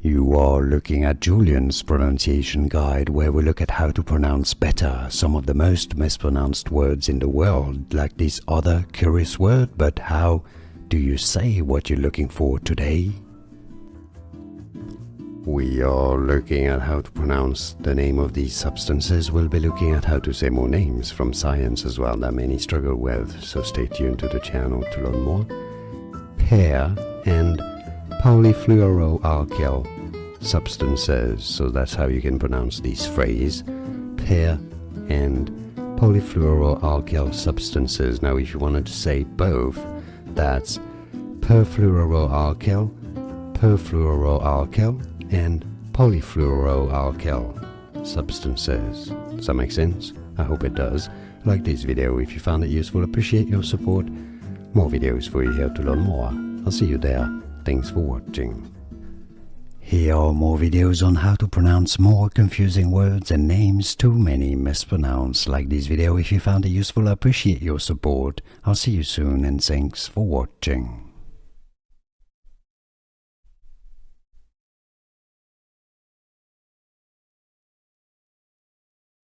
You are looking at Julian's pronunciation guide, where we look at how to pronounce better some of the most mispronounced words in the world, like this other curious word. But how do you say what you're looking for today? We are looking at how to pronounce the name of these substances. We'll be looking at how to say more names from science as well that many struggle with, so stay tuned to the channel to learn more. Per and polyfluoroalkyl substances, so that's how you can pronounce these phrases, per and polyfluoroalkyl substances. Now if you wanted to say both, that's perfluoroalkyl, and polyfluoroalkyl substances. Does that make sense? I hope it does. Like this video if you found it useful. Appreciate your support. More videos for you here to learn more. I'll see you there. Thanks for watching. Here are more videos on how to pronounce more confusing words and names too many mispronounced. Like this video if you found it useful. I appreciate your support. I'll see you soon and thanks for watching.